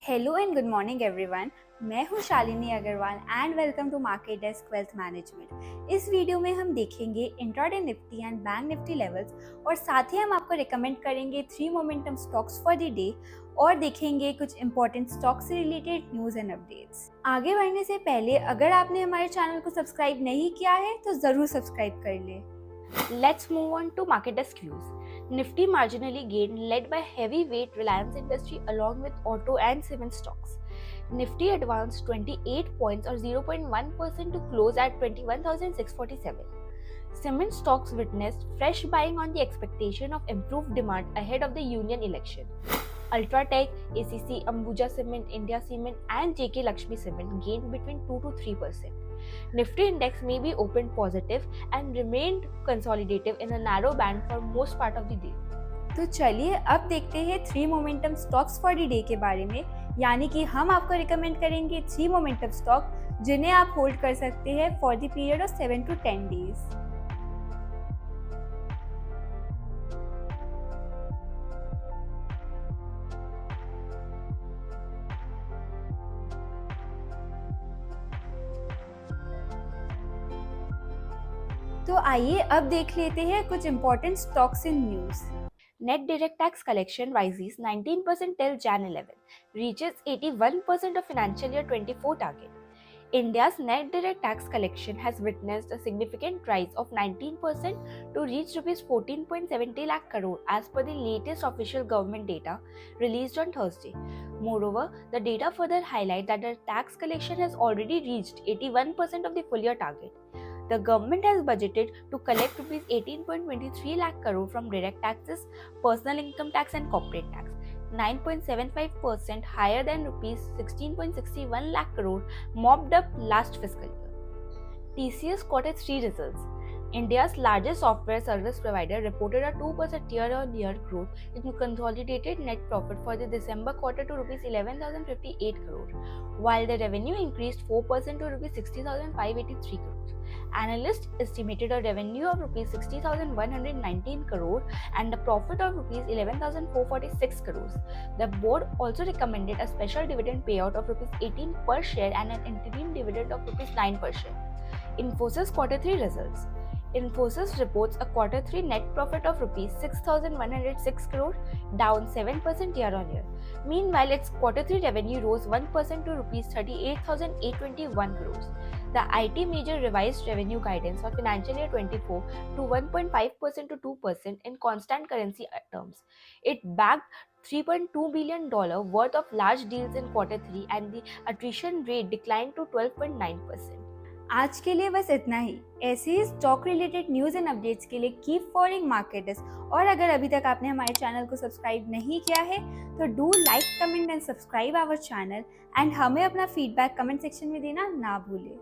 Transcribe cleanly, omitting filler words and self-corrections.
Hello and good morning everyone. मैं हूं Shalini Agarwal and welcome to market desk wealth management. इस video में हम देखेंगे intraday Nifty and bank Nifty levels और साथ ही हम आपको रिकमेंड करेंगे 3 momentum stocks for the day और देखेंगे कुछ इंपॉर्टेंट स्टॉक से रिलेटेड न्यूज़ एंड अपडेट्स। आगे बढ़ने से पहले अगर आपने हमारे चैनल को सब्सक्राइब नहीं किया है तो ज़रूर सब्सक्राइब कर लें। Let's move on to market desk views. Nifty marginally gained, led by heavyweight Reliance Industry along with auto and cement stocks. Nifty advanced 28 points or 0.1% to close at 21,647. Cement stocks witnessed fresh buying on the expectation of improved demand ahead of the union election. Ultratech, ACC, Ambuja Cement, India Cement, and JK Lakshmi Cement gained between 2 to 3%. Nifty index may be opened positive and remained consolidative in a narrow band for most part of the day. तो चलिए अब देखते हैं 3 momentum stocks for the day के बारे में, यानी कि हम आपको रिकमेंड करेंगे 3 मोमेंटम स्टॉक जिन्हें आप होल्ड कर सकते हैं for the period of 7 to 10 days. तो आइए अब देख लेते हैं कुछ important stocks in news. Net direct tax collection rises 19% till Jan 11, reaches 81% of financial year 24 target. India's net direct tax collection has witnessed a significant rise of 19% to reach Rs 14.70 lakh crore as per the latest official government data released on Thursday. Moreover, the data further highlight that the tax collection has already reached 81% of the full year target. The government has budgeted to collect Rs 18.23 lakh crore from direct taxes, personal income tax and corporate tax, 9.75% higher than Rs 16.61 lakh crore mopped up last fiscal year. TCS quarter 3 results. India's largest software service provider reported a 2% year-on-year growth in consolidated net profit for the December quarter to Rs 11,058 crore, while the revenue increased 4% to Rs 60,583 crore. Analysts estimated a revenue of Rs 60,119 crore and a profit of Rs 11,446 crores. The board also recommended a special dividend payout of Rs 18 per share and an interim dividend of Rs 9 per share. Infosys quarter 3 results. Infosys reports a quarter 3 net profit of Rs 6,106 crore, down 7% year-on-year. Meanwhile, its quarter 3 revenue rose 1% to Rs 38,821 crores. The IT major revised revenue guidance for financial year 24 to 1.5% to 2% in constant currency terms. It bagged $3.2 billion worth of large deals in quarter 3 and the attrition rate declined to 12.9%. आज के लिए बस इतना ही। ऐसे ही stock related news and updates के लिए कीप फॉलोइंग मार्केट डेस्क। और अगर अभी तक आपने हमारे चैनल को सब्सक्राइब नहीं किया है तो do like, comment and subscribe our channel and हमें अपना फीडबैक कमेंट सेक्शन में देना ना भूलें।